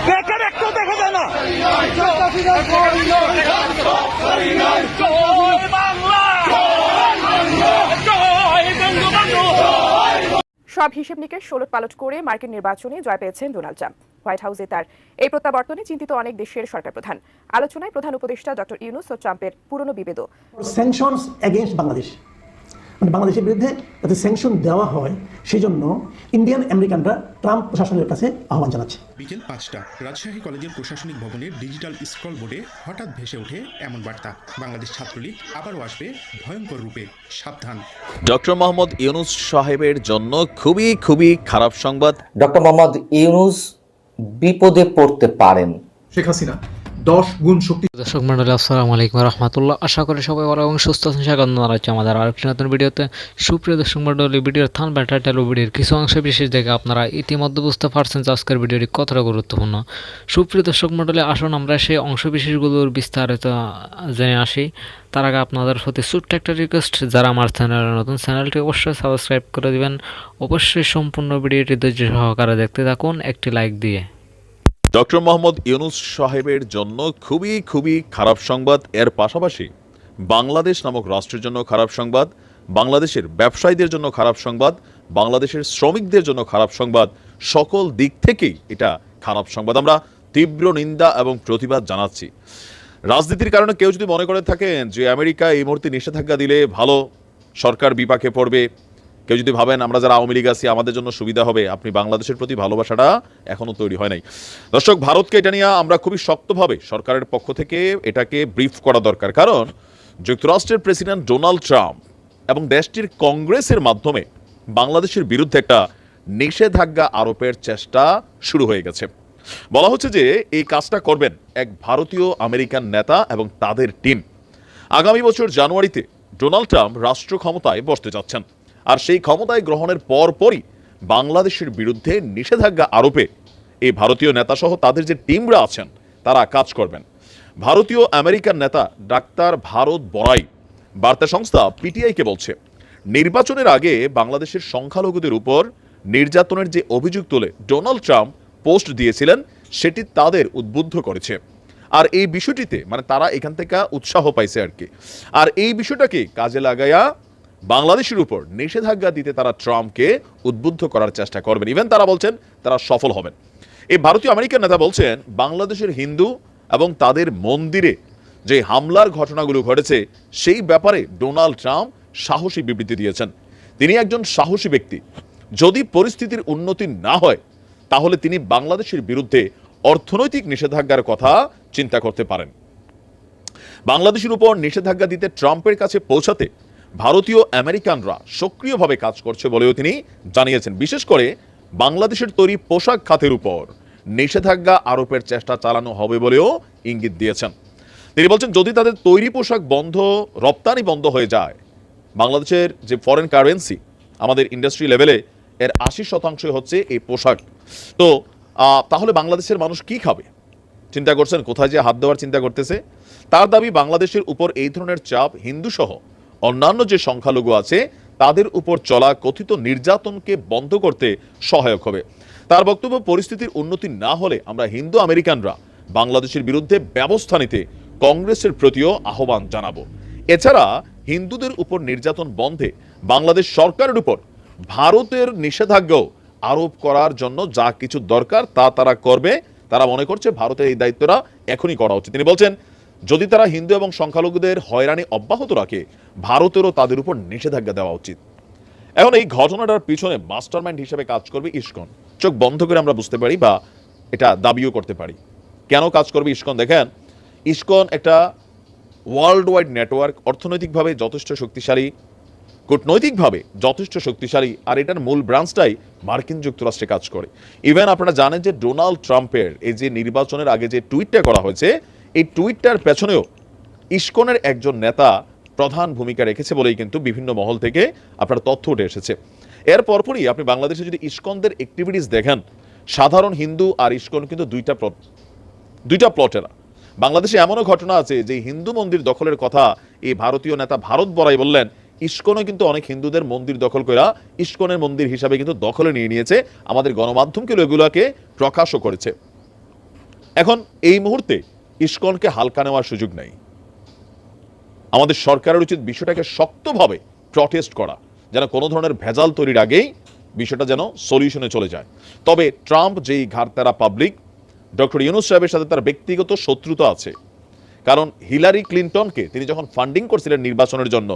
বেকার একটাও দেখা যায় না। সব হিসেব নিকেশ ওলট পালট করে মার্কিন নির্বাচনে জয় পেয়েছেন ডোনাল্ড ট্রাম্প। হোয়াইট হাউসে তার এই প্রত্যাবর্তনে চিন্তিত অনেক দেশের সরকার প্রধান। আলোচনায় প্রধান উপদেষ্টা ডক্টর ইউনূস ও ট্রাম্পের পুরনো বিভেদ। স্যাংশনস এগেইনস্ট বাংলাদেশ, মানে বাংলাদেশের বিরুদ্ধে যাতে স্যাংশন দেওয়া হয় সেই জন্য ইন্ডিয়ান আমেরিকানরা ট্রাম্প প্রশাসনের কাছে আহ্বান জানাচ্ছে। বিকেল ৫টা রাজশাহী কলেজের প্রশাসনিক ভবনের ডিজিটাল স্ক্রল বোর্ডে হঠাৎ ভেসে ওঠে এমন বার্তা, বাংলাদেশ ছাত্রলীগ আবারও আসবে ভয়ঙ্কর রূপে, সাবধান। ডক্টর মোহাম্মদ ইউনূস সাহেবের জন্য খুবই খারাপ সংবাদ। ডক্টর মোহাম্মদ ইউনূস বিপদে পড়তে পারেন। শেখ হাসিনা 10 গুণ শক্তি। দর্শক মন্ডলী, আসসালামু আলাইকুম রহমতুল্লাহ। আশা করি সবাই ভালো এবং সুস্থ আছেন। স্বাগত জানাচ্ছি আমাদের আরেকটি নতুন ভিডিওতে। সুপ্রিয় দর্শক মন্ডলী, ভিডিওর থাম্বনেল, টাইটেল ও ভিডিওর কিছু অংশ বিশেষ দেখে আপনারা ইতিমধ্যে বুঝতে পারছেন যে আজকের ভিডিওটি কতটা গুরুত্বপূর্ণ। সুপ্রিয় দর্শক মন্ডলী, আসুন আমরা সেই অংশ বিশেষগুলোর বিস্তারিত জেনে আসি। তার আগে আপনাদের প্রতি ছোট্ট একটা রিকোয়েস্ট, যারা আমার চ্যানেলে নতুন, চ্যানেলটি অবশ্যই সাবস্ক্রাইব করে দিবেন। অবশ্যই সম্পূর্ণ ভিডিওটি ধৈর্য সহকারে দেখতে থাকুন, একটি লাইক দিয়ে। ডক্টর মোহাম্মদ ইউনূস সাহেবের জন্য খুবই খারাপ সংবাদ। এর পাশাপাশি বাংলাদেশ নামক রাষ্ট্রের জন্য খারাপ সংবাদ, বাংলাদেশের ব্যবসায়ীদের জন্য খারাপ সংবাদ, বাংলাদেশের শ্রমিকদের জন্য খারাপ সংবাদ। সকল দিক থেকেই এটা খারাপ সংবাদ। আমরা তীব্র নিন্দা এবং প্রতিবাদ জানাচ্ছি। রাজনীতির কারণে কেউ যদি মনে করে থাকেন যে আমেরিকা এই মুহূর্তে নিষেধাজ্ঞা দিলে ভালো, সরকার বিপাকে পড়বে, কেউ যদি ভাবেন আমরা যারা আওয়ামী লীগ আছি আমাদের জন্য সুবিধা হবে, আপনি বাংলাদেশের প্রতি ভালোবাসাটা এখনো তৈরি হয় নাই। দর্শক, ভারতকে এটা নিয়ে আমরা খুবই শক্তভাবে সরকারের পক্ষ থেকে এটাকে ব্রিফ করা দরকার। কারণ যুক্তরাষ্ট্রের প্রেসিডেন্ট ডোনাল্ড ট্রাম্প এবং দেশটির কংগ্রেসের মাধ্যমে বাংলাদেশের বিরুদ্ধে একটা নিষেধাজ্ঞা আরোপের চেষ্টা শুরু হয়ে গেছে। বলা হচ্ছে যে এই কাজটা করবেন এক ভারতীয় আমেরিকান নেতা এবং তাদের টিম। আগামী বছর জানুয়ারিতে ডোনাল্ড ট্রাম্প রাষ্ট্র ক্ষমতায় বসতে যাচ্ছেন, আর সেই ক্ষমতায় গ্রহণের পরই বাংলাদেশের বিরুদ্ধে নিষেধাজ্ঞা আরোপে এই ভারতীয় নেতাসহ তাদের যে টিমরা আছেন তারা কাজ করবেন। ভারতীয় আমেরিকান নেতা ডাক্তার ভারত বড়াই বার্তা সংস্থা পিটিআইকে বলছে, নির্বাচনের আগে বাংলাদেশের সংখ্যালঘুদের উপর নির্যাতনের যে অভিযোগ তুলে ডোনাল্ড ট্রাম্প পোস্ট দিয়েছিলেন সেটি তাদের উদ্বুদ্ধ করেছে। আর এই বিষয়টিতে মানে তারা এখান থেকে উৎসাহ পাইছে আর কি। আর এই বিষয়টাকে কাজে লাগাইয়া বাংলাদেশের উপর নিষেধাজ্ঞা দিতে তারা ট্রাম্পকে উদ্বুদ্ধ করার চেষ্টা করবেন। ইভেন তারা বলছেন তারা সফল হবেন। এই ভারতীয় আমেরিকান নেতা বলছেন, বাংলাদেশের হিন্দু এবং তাদের মন্দিরে যে হামলার ঘটনাগুলো ঘটেছে সেই ব্যাপারে ডোনাল্ড ট্রাম্প সাহসী বিবৃতি দিয়েছেন। তিনি একজন সাহসী ব্যক্তি। যদি পরিস্থিতির উন্নতি না হয় তাহলে তিনি বাংলাদেশের বিরুদ্ধে অর্থনৈতিক নিষেধাজ্ঞার কথা চিন্তা করতে পারেন। বাংলাদেশের উপর নিষেধাজ্ঞা দিতে ট্রাম্পের কাছে পৌঁছাতে ভারতীয় আমেরিকানরা সক্রিয়ভাবে কাজ করছে বলেও তিনি জানিয়েছেন। বিশেষ করে বাংলাদেশের তৈরি পোশাক খাতের উপর নিষেধাজ্ঞা আরোপের চেষ্টা চালানো হবে বলেও ইঙ্গিত দিয়েছেন। তিনি বলছেন, যদি তাদের তৈরি পোশাক রপ্তানি বন্ধ হয়ে যায়, বাংলাদেশের যে ফরেন কারেন্সি আমাদের ইন্ডাস্ট্রি লেভেলে এর 80% হচ্ছে এই পোশাক, তো তাহলে বাংলাদেশের মানুষ কি খাবে? চিন্তা করছেন কোথায় যে হাত দেওয়ার চিন্তা করতেছে। তার দাবি, বাংলাদেশের উপর এই ধরনের চাপ হিন্দু সহ অন্যান্য যে সংখ্যালঘু আছে তাদের উপর চলা কথিত নির্যাতনকে বন্ধ করতে সহায়ক হবে। তার বক্তব্য, পরিস্থিতির উন্নতি না হলে আমরা হিন্দু আমেরিকানরা বাংলাদেশের বিরুদ্ধে ব্যবস্থা নিতে কংগ্রেসের প্রতিও আহ্বান জানাবো। এছাড়া হিন্দুদের উপর নির্যাতন বন্ধে বাংলাদেশ সরকারের উপর ভারতের নিষেধাজ্ঞাও আরোপ করার জন্য যা কিছু দরকার তা তারা করবে। তারা মনে করছে ভারতের এই দায়িত্বটা এখনই করা উচিত। তিনি বলছেন, যদি তারা হিন্দু এবং সংখ্যালঘুদের হয়রানি অব্যাহত রাখে, ভারতেরও তাদের উপর নিষেধাজ্ঞা দেওয়া উচিত। এখন এই ঘটনাটার পিছনে মাস্টারমাইন্ড হিসেবে কাজ করবে ইসকন। চোখ বন্ধ করে আমরা বুঝতে পারি বা এটা দাবিও করতে পারি। কেন কাজ করবে ইসকন? দেখেন, ইসকন একটা ওয়ার্ল্ড ওয়াইড নেটওয়ার্ক, অর্থনৈতিকভাবে যথেষ্ট শক্তিশালী, কূটনৈতিকভাবে যথেষ্ট শক্তিশালী, আর এটার মূল ব্রাঞ্চটাই মার্কিন যুক্তরাষ্ট্রে কাজ করে। ইভেন আপনারা জানেন যে ডোনাল্ড ট্রাম্পের এই যে নির্বাচনের আগে যে টুইটটা করা হয়েছে, এই টুইটটার পেছনেও ইসকনের একজন নেতা প্রধান ভূমিকা রেখেছে বলেই কিন্তু বিভিন্ন মহল থেকে আপনার তথ্য উঠে এসেছে। এর পরপরই আপনি বাংলাদেশে যদি ইসকনদের অ্যাক্টিভিটিস দেখেন, সাধারণ হিন্দু আর ইসকন কিন্তু দুইটা প্লটেরা। বাংলাদেশে এমনও ঘটনা আছে যে হিন্দু মন্দির দখলের কথা এই ভারতীয় নেতা ভারত বড়াই বললেন, ইস্কনও কিন্তু অনেক হিন্দুদের মন্দির দখল করা ইস্কনের মন্দির হিসাবে কিন্তু দখলে নিয়ে নিয়েছে, আমাদের গণমাধ্যমকে এগুলোকে প্রকাশও করেছে। এখন এই মুহূর্তে ইস্কনকে হালকা নেওয়ার সুযোগ নেই। আমাদের সরকারের উচিত বিষয়টাকে শক্তভাবে প্রটেস্ট করা, যেন কোনো ধরনের ভেজাল তৈরির আগেই বিষয়টা যেন সলিউশনে চলে যায়। তবে ট্রাম্প যেই ঘাড়তারা পাবলিক, ডক্টর ইউনূস সাহেবের সাথে তার ব্যক্তিগত শত্রুতা আছে। কারণ হিলারি ক্লিনটনকে তিনি যখন ফান্ডিং করছিলেন নির্বাচনের জন্য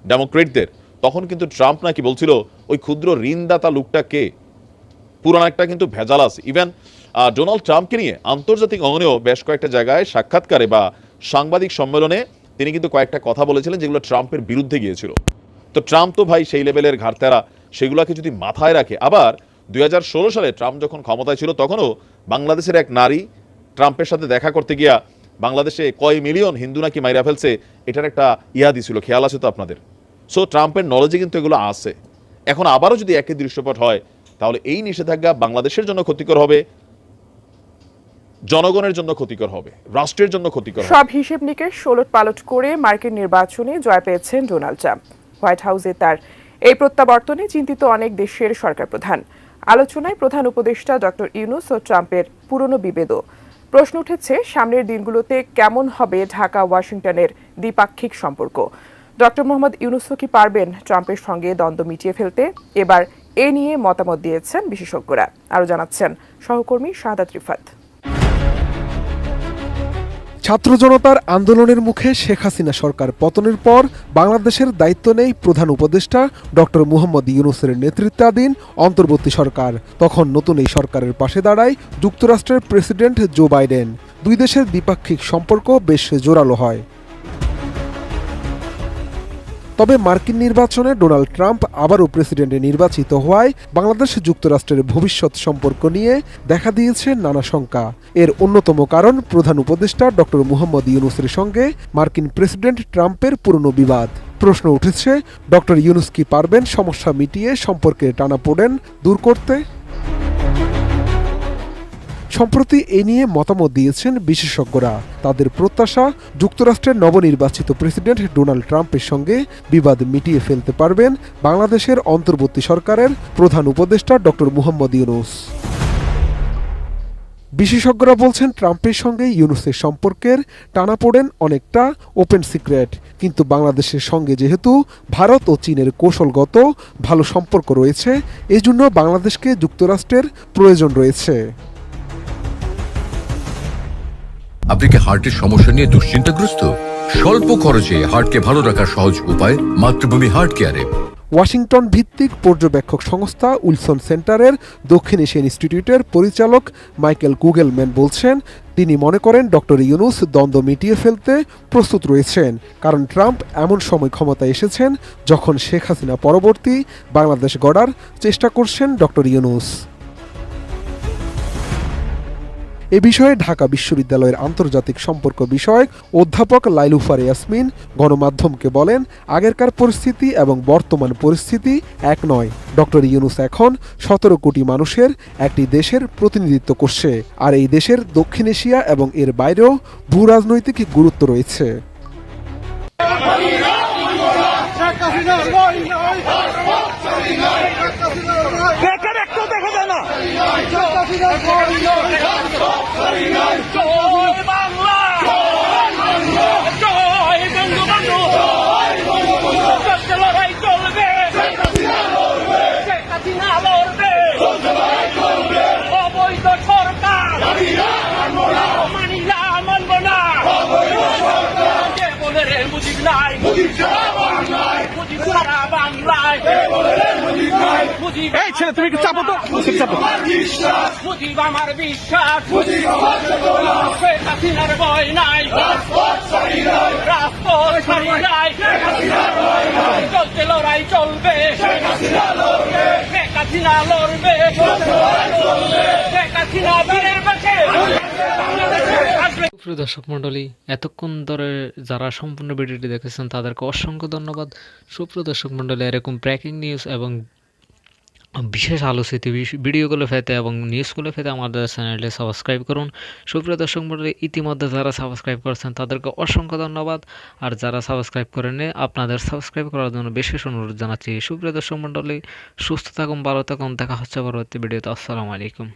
ডেমোক্রেটদের, তখন কিন্তু ট্রাম্প নাকি বলছিল ওই ক্ষুদ্র ঋণদাতা লোকটা কে, পুরান একটা কিন্তু ভেজাল আছে। ইভেন ডোনাল্ড ট্রাম্পকে নিয়ে আন্তর্জাতিক অঙ্গনেও বেশ কয়েকটা জায়গায় সাক্ষাৎকারে বা সাংবাদিক সম্মেলনে তিনি কিন্তু কয়েকটা কথা বলেছিলেন যেগুলো ট্রাম্পের বিরুদ্ধে গিয়েছিল। তো ট্রাম্প তো ভাই সেই লেভেলের ঘাড়তারা, সেগুলোকে যদি মাথায় রাখে। আবার 2016 সালে ট্রাম্প যখন ক্ষমতায় ছিল তখনও বাংলাদেশের এক নারী ট্রাম্পের সাথে দেখা করতে গিয়া বাংলাদেশে কয় মিলিয়ন হিন্দু নাকি মাইরা ফেলছে, এটার একটা দিছিল, খেয়াল আছে তো আপনাদের? সো ট্রাম্পের নলেজে কিন্তু এগুলো আছে। এখন আবারও যদি একই দৃশ্যপট হয়, তাহলে এই নিষেধাজ্ঞা বাংলাদেশের জন্য ক্ষতিকর হবে, জনগণের জন্য ক্ষতিকর হবে, রাষ্ট্রের জন্য ক্ষতিকর হবে। সব হিসেব নিকেশ ওলট পালট করে মার্কিন নির্বাচনে জয় পেয়েছেন ডোনাল্ড ট্রাম্প। হোয়াইট হাউসে তার এই প্রত্যাবর্তনে চিন্তিত অনেক দেশের সরকার প্রধান। আলোচনায় প্রধান উপদেষ্টা ডক্টর ইউনূস ও ট্রাম্পের পুরনো বিভেদও। প্রশ্ন উঠেছে সামনের দিনগুলোতে কেমন হবে ঢাকা ওয়াশিংটনের দ্বিপাক্ষিক সম্পর্ক। ডক্টর মোহাম্মদ ইউনূসও কি পারবেন ট্রাম্পের সঙ্গে দ্বন্দ্ব মিটিয়ে ফেলতে? এবার এ নিয়ে মতামত দিয়েছেন বিশেষজ্ঞরা। আরও জানাচ্ছেন সহকর্মী শাহাদাত রিফাত। ছাত্র জনতার আন্দোলনের মুখে শেখ হাসিনা সরকার পতনের পর বাংলাদেশের দায়িত্ব নেই প্রধান উপদেষ্টা ডক্টর মুহাম্মদ ইউনূসের নেতৃত্বাধীন অন্তর্বর্তী সরকার। তখন নতুন এই সরকারের পাশে দাঁড়ায় যুক্তরাষ্ট্রের প্রেসিডেন্ট জো বাইডেন। দুই দেশের দ্বিপাক্ষিক সম্পর্ক বেশ জোরালো হয়। তবে মার্কিন নির্বাচনে ডোনাল্ড ট্রাম্প আবারও প্রেসিডেন্টে নির্বাচিত হওয়ায় বাংলাদেশ যুক্তরাষ্ট্রের ভবিষ্যৎ সম্পর্ক নিয়ে দেখা দিয়েছে নানা শঙ্কা। এর অন্যতম কারণ প্রধান উপদেষ্টা ডক্টর মুহাম্মদ ইউনূসের সঙ্গে মার্কিন প্রেসিডেন্ট ট্রাম্পের পুরনো বিবাদ। প্রশ্ন উঠেছে, ডক্টর ইউনূস কি পারবেন সমস্যা মিটিয়ে সম্পর্কের টানাপোড়েন দূর করতে? সম্প্রতি এ নিয়ে মতামত দিয়েছেন বিশেষজ্ঞরা। তাদের প্রত্যাশা, যুক্তরাষ্ট্রের নবনির্বাচিত প্রেসিডেন্ট ডোনাল্ড ট্রাম্পের সঙ্গে বিবাদ মিটিয়ে ফেলতে পারবেন বাংলাদেশের অন্তর্বর্তী সরকারের প্রধান উপদেষ্টা ডক্টর মুহাম্মদ ইউনূস। বিশেষজ্ঞরা বলছেন ট্রাম্পের সঙ্গে ইউনূসের সম্পর্কের টানাপোড়েন অনেকটা ওপেন সিক্রেট, কিন্তু বাংলাদেশের সঙ্গে যেহেতু ভারত ও চীনের কৌশলগত ভালো সম্পর্ক রয়েছে, এজন্য বাংলাদেশকে যুক্তরাষ্ট্রের প্রয়োজন রয়েছে। আপনি কি হার্টের সমস্যা নিয়ে দুশ্চিন্তাগ্রস্ত? স্বল্প খরচে হার্টকে ভালো রাখার সহজ উপায় মাতৃভূমি হার্ট কেয়ারে। ওয়াশিংটন ভিত্তিক পর্যবেক্ষক সংস্থা উইলসন সেন্টারের দক্ষিণ এশিয়া ইনস্টিটিউটের পরিচালক মাইকেল কুগেলম্যান বলছেন, তিনি মনে করেন ডক্টর ইউনূস দ্বন্দ্ব মিটিয়ে ফেলতে প্রস্তুত রয়েছেন, কারণ ট্রাম্প এমন সময় ক্ষমতায় এসেছেন যখন শেখ হাসিনা পরবর্তী বাংলাদেশ গড়ার চেষ্টা করছেন ডক্টর ইউনূস। এ বিষয়ে ঢাকা বিশ্ববিদ্যালয়ের আন্তর্জাতিক সম্পর্ক বিষয়ক অধ্যাপক লাইলুফার ইয়াসমিন গণমাধ্যমকে বলেন, আগেরকার পরিস্থিতি এবং বর্তমান পরিস্থিতি এক নয়। ডক্টর ইউনূস এখন 17 কোটি মানুষের একটি দেশের প্রতিনিধিত্ব করছে, আর এই দেশের দক্ষিণ এশিয়া এবং এর বাইরেও ভূ রাজনৈতিক গুরুত্ব রয়েছে। বেকার একটাও দেখা যায় না। লড়াই চলবে, অবৈধ সরকার মানি না, মানব না। বলে রে মুজিব নাই, মুজিব সারা বাংলায়। এই ছেলে তুমি একটু চাপো তো, মুজিব আমার বিশ্বাস, শেখ হাসিনার ভয় নাই, রাজপথ ছাড়ি নাই, চলছে লড়াই চলবে, শেখ হাসিনা লড়বে, শেখ হাসিনা বীরের পাশে। প্রিয় দর্শক মণ্ডলী, এতক্ষণ ধরে যারা সম্পূর্ণ ভিডিওটি দেখেছেন তাদেরকে অসংখ্য ধন্যবাদ। সুপ্রিয় দর্শক মণ্ডলী, এরকম ব্রেকিং নিউজ এবং বিশেষ আলোচিত ভিডিওগুলো পেতে এবং নিউজগুলো পেতে আমাদের চ্যানেলটি সাবস্ক্রাইব করুন। সুপ্রিয় দর্শক মণ্ডলী, ইতিমধ্যে যারা সাবস্ক্রাইব করেছেন তাদেরকে অসংখ্য ধন্যবাদ। আর যারা সাবস্ক্রাইব করেনি আপনাদের সাবস্ক্রাইব করার জন্য বিশেষ অনুরোধ জানাচ্ছি। সুপ্রিয় দর্শক মণ্ডলী, সুস্থ থাকুন, ভালো থাকুন, দেখা হচ্ছে পরবর্তী ভিডিওতে। আসসালামু আলাইকুম।